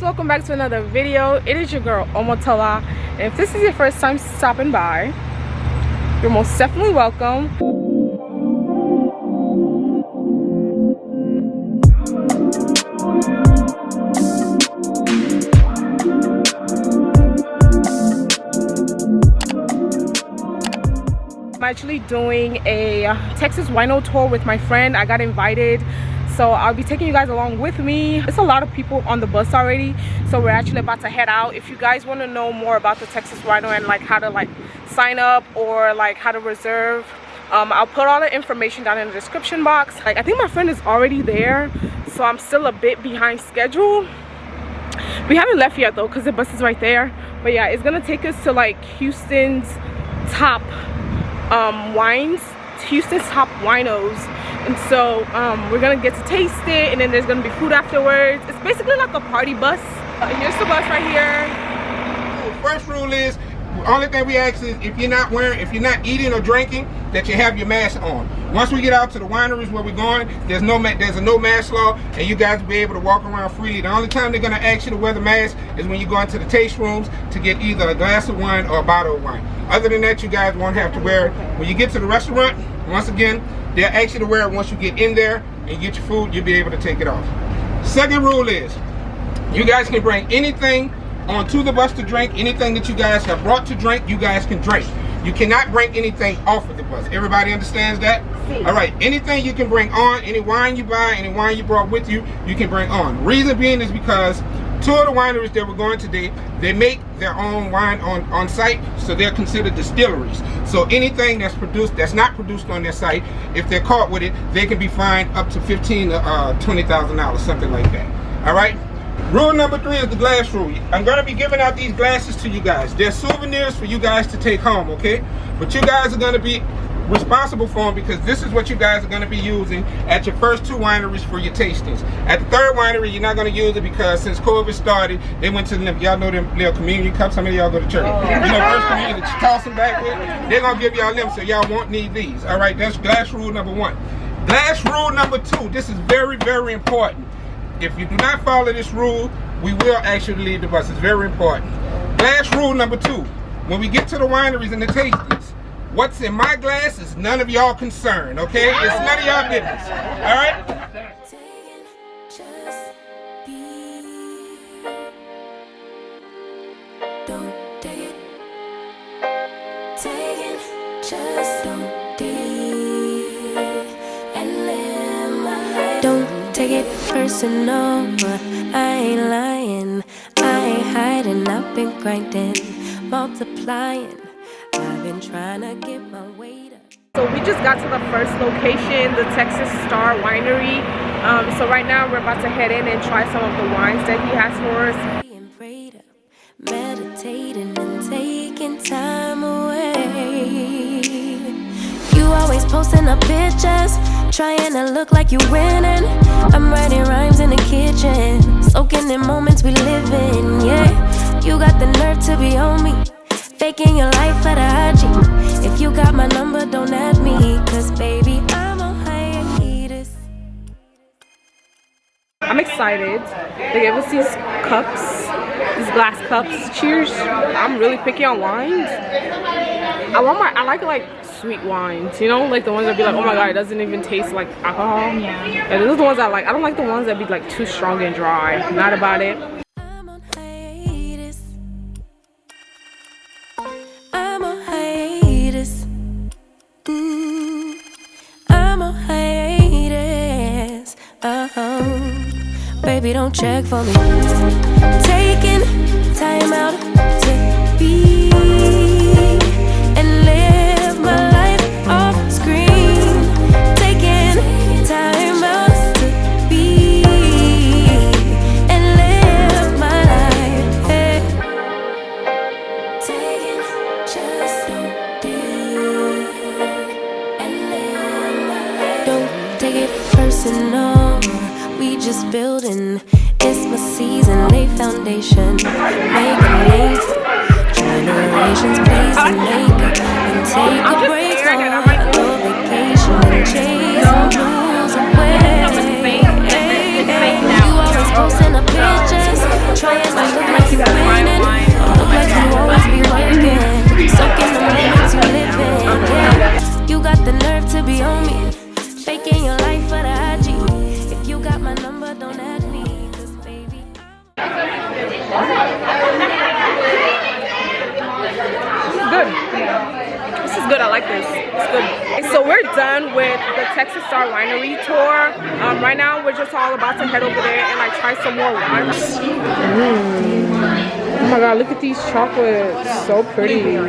guys, welcome back to another video. It is your girl Omotola, and if this is your first time stopping by, you're most definitely welcome. I'm actually doing a Texas Wino tour with my friend. I got invited, so I'll be taking you guys along with me. It's a lot of people on the bus already, so we're actually about to head out. If you guys want to know more about the Texas Wino and like how to like sign up or like how to reserve, I'll put all the information down in the description box. Like, I think my friend is already there, so I'm still a bit behind schedule. We haven't left yet though because the bus is right there. But yeah, it's gonna take us to like Houston's top Houston's top winos, and so we're gonna get to taste it, and then there's gonna be food afterwards. It's basically like a party bus. Here's the bus right here. First rule is, the only thing we ask is if you're not eating or drinking, that you have your mask on. Once we get out to the wineries where we're going, there's a no mask law, and you guys will be able to walk around freely. The only time they're gonna ask you to wear the mask is when you go into the taste rooms to get either a glass of wine or a bottle of wine. Other than that, you guys won't have to wear it. When you get to the restaurant, once again, they'll ask you to wear it. Once you get in there and you get your food, you'll be able to take it off. Second rule is, you guys can bring anything onto the bus to drink. Anything that you guys have brought to drink, you guys can drink. You cannot bring anything off of the bus. Everybody understands that? All right, anything you can bring on, any wine you buy, any wine you brought with you, you can bring on. Reason being is because two of the wineries that we're going today, they make their own wine on site, so they're considered distilleries. So anything that's not produced on their site, if they're caught with it, they can be fined up to $15,000 to $20,000, something like that. All right. Rule number 3 is the glass rule. I'm going to be giving out these glasses to you guys. They're souvenirs for you guys to take home, okay? But you guys are going to be responsible for them, because this is what you guys are going to be using at your first 2 wineries for your tastings. At the 3rd winery, you're not going to use it because since COVID started, they went to them. Y'all know them little communion cups. How many of y'all go to church? You know, first communion that you toss them back with. They're going to give y'all them, so y'all won't need these. All right, that's glass rule number 1. Glass rule number 2. This is very, very important. If you do not follow this rule, we will actually leave the bus. It's very important. Glass rule number 2. When we get to the wineries and the tastings, what's in my glass is none of y'all concern, okay? It's none of y'all business, all right? Don't take it personal, I ain't lying, I ain't hiding, I've been grinding, multiplying. I've been trying to get my weight up. So we just got to the first location, the Texas Star Winery. So right now we're about to head in and try some of the wines that he has for us. Meditating and taking time away. You always posting up pictures, trying to look like you winning. I'm writing rhymes in the kitchen, soaking in moments we live in. Yeah, you got the nerve to be on me, faking your life for the IG. If you got my number, don't add me, cause baby, I'm on hiatus. I'm excited. They gave us these cups, these glass cups. Cheers. I'm really picky on wines. I like sweet wines, you know, like the ones that be like, oh my god, it doesn't even taste like alcohol. Yeah, those are the ones I like. I don't like the ones that be like too strong and dry. Not about it. Baby, don't check for me. Taking time out to be and live my life off screen. Taking time out to be and live my life. Hey. Taking just a day and live my life. Don't take it personal. We just building, it's my season, lay foundation, make a name, generations, place and make it, and take a break on a vacation and chase some jewels away. You always posting up pictures, trying good. I like this. It's good. So we're done with the Texas Star Winery tour. Right now we're just all about to head over there and like try some more wines. Oh my god, look at these chocolates. So pretty.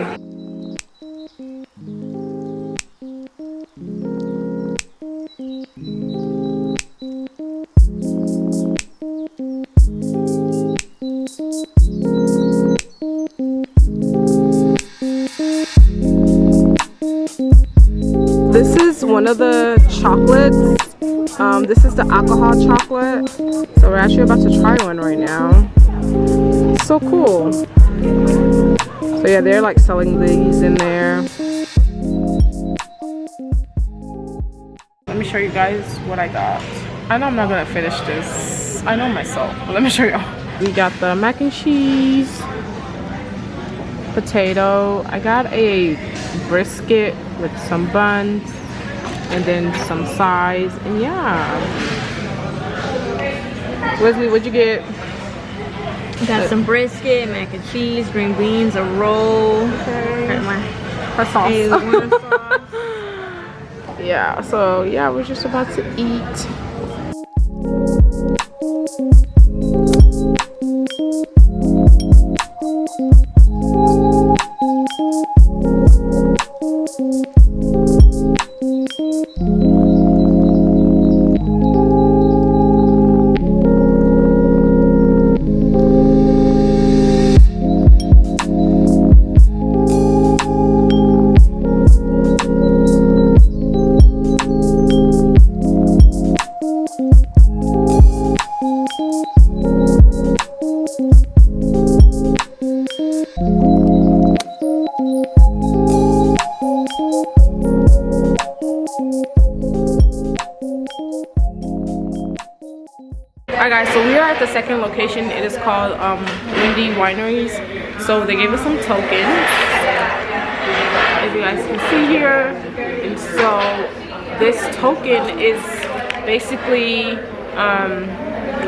This is one of the chocolates. This is the alcohol chocolate. So we're actually about to try one right now. It's so cool. So yeah, they're like selling these in there. Let me show you guys what I got. I know I'm not gonna finish this. I know myself, but let me show y'all. We got the mac and cheese, potato. I got a brisket with some buns and then some sides, and yeah. Wesley, what'd you get? Got some brisket, mac and cheese, green beans, a roll. Okay. Got my Her sauce. A1 sauce. Yeah, so yeah, we're just about to eat. Alright guys, so we are at the second location. It is called Windy Wineries. So they gave us some tokens, if you guys can see here. And so this token is basically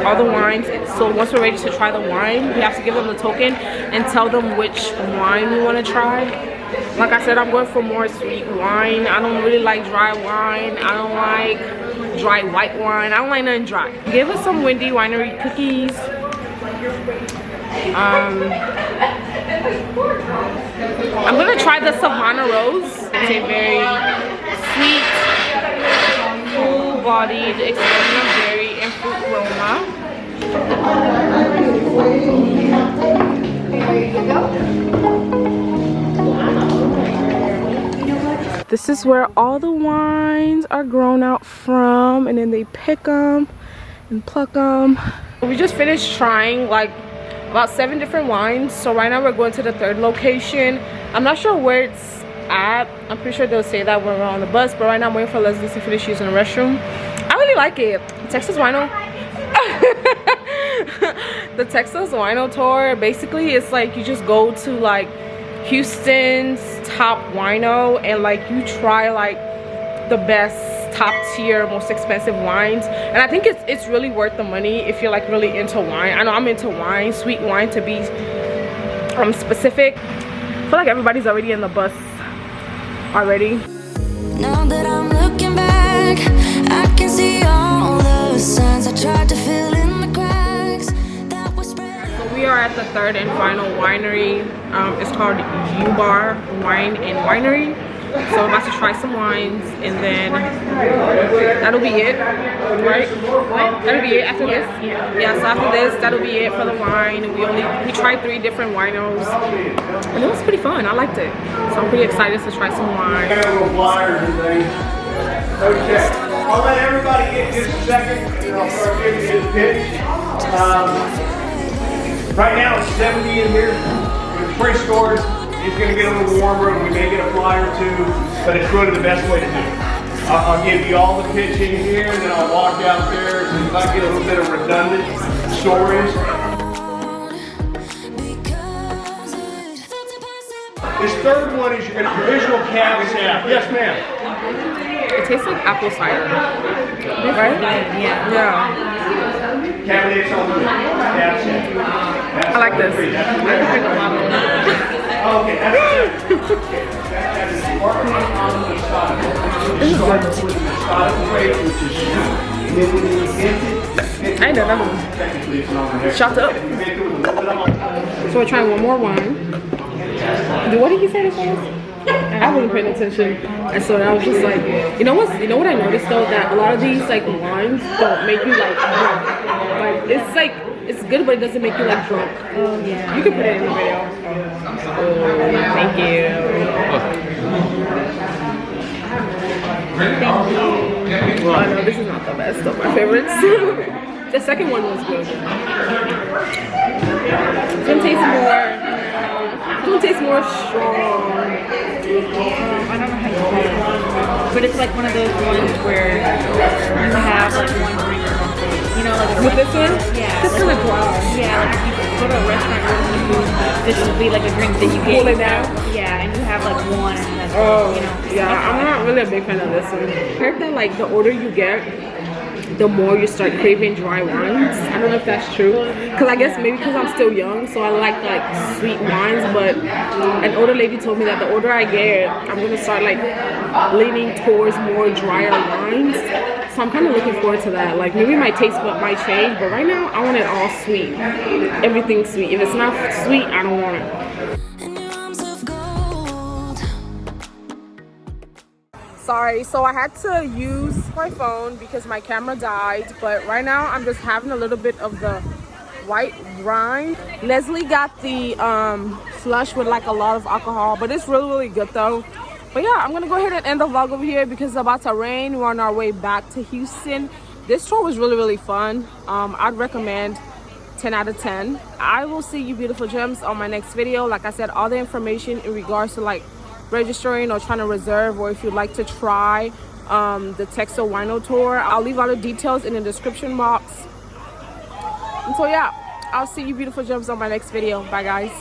all the wines. So once we're ready to try the wine, we have to give them the token and tell them which wine we want to try. Like I said, I'm going for more sweet wine. I don't really like dry wine. I don't like dry white wine. I don't like nothing dry. Give us some Windy Winery cookies. I'm gonna try the Savannah Rose. It's a very sweet, full-bodied explosion of berry and fruit aroma. This is where all the wines are grown out from, and then they pick them and pluck them. We just finished trying like about 7 different wines. So right now we're going to the third location. I'm not sure where it's at. I'm pretty sure they'll say that when we're on the bus, but right now I'm waiting for Leslie to finish using the restroom. I really like it. Texas Wino. The Texas Wino tour, basically it's like you just go to like Houston's top wino and like you try like the best top tier, most expensive wines, and I think it's really worth the money if you're like really into wine. I know I'm into wine, sweet wine to be specific. I feel like everybody's already in the bus already. Now that I'm looking back, I can see all the signs I tried to fill in the cracks that were spread. So we are at the third and final winery. It's called Ubar Winery. So we're about to try some wines, and then that'll be it, right? That'll be it after this? Yeah, so after this, that'll be it for the wine. We tried 3 different winos, and it was pretty fun. I liked it. So I'm pretty excited to try some wine. Got a little flyers and things. Okay, I'll let everybody get just a second, and I'll start giving you the pitch. Right now it's 70 in here. With free stores, it's going to get a little warmer, and we may get a fly or 2, but it's really the best way to do it. I'll give you all the pitch in here, and then I'll walk out there, so if I get a little bit of redundant stories. This third one is your traditional cab sap. Yes, ma'am. It tastes like apple cider, right? Yeah. Cabinets on the cab sap. I like this. I can drink a lot of it. Okay, that's I ain't done that one. Shut up. So we're trying one more wine. What did he say this was? I wasn't paying attention, and so I was just like, you know what I noticed though, that a lot of these like wines don't make you like drunk. Like it's good, but it doesn't make you like drunk. Oh yeah. You can put it in the video. Thank you. Well, I know this is not the best of my favorites. The second one was good. It's gonna taste more strong. I don't know how to say it, but it's like one of those ones where you have like one drink or something. You know, like with this one? Yeah. It's kind of dry. Yeah, like if you go to a restaurant and you this would be like a drink that you get. Pull it down? Yeah, and you have like one and that's oh, you know. Yeah, I'm not really a big fan of this one. I heard that like the older you get, the more you start craving dry wines. I don't know if that's true, because I guess maybe because I'm still young, so I like sweet wines, but an older lady told me that the older I get, I'm gonna start like leaning towards more drier wines. So I'm kind of looking forward to that. Like maybe my taste bud might change, but right now I want it all sweet. Everything sweet. If it's not sweet, I don't want it. Sorry, so I had to use my phone because my camera died, but right now I'm just having a little bit of the white wine. Leslie got the flush with like a lot of alcohol, but it's really good though. But yeah, I'm gonna go ahead and end the vlog over here because it's about to rain. We're on our way back to Houston. This tour was really fun. I'd recommend 10 out of 10. I will see you beautiful gems on my next video. Like I said, all the information in regards to like registering or trying to reserve, or if you'd like to try the Xoxo Wino tour, I'll leave all the details in the description box. And so yeah, I'll see you beautiful gems on my next video. Bye guys.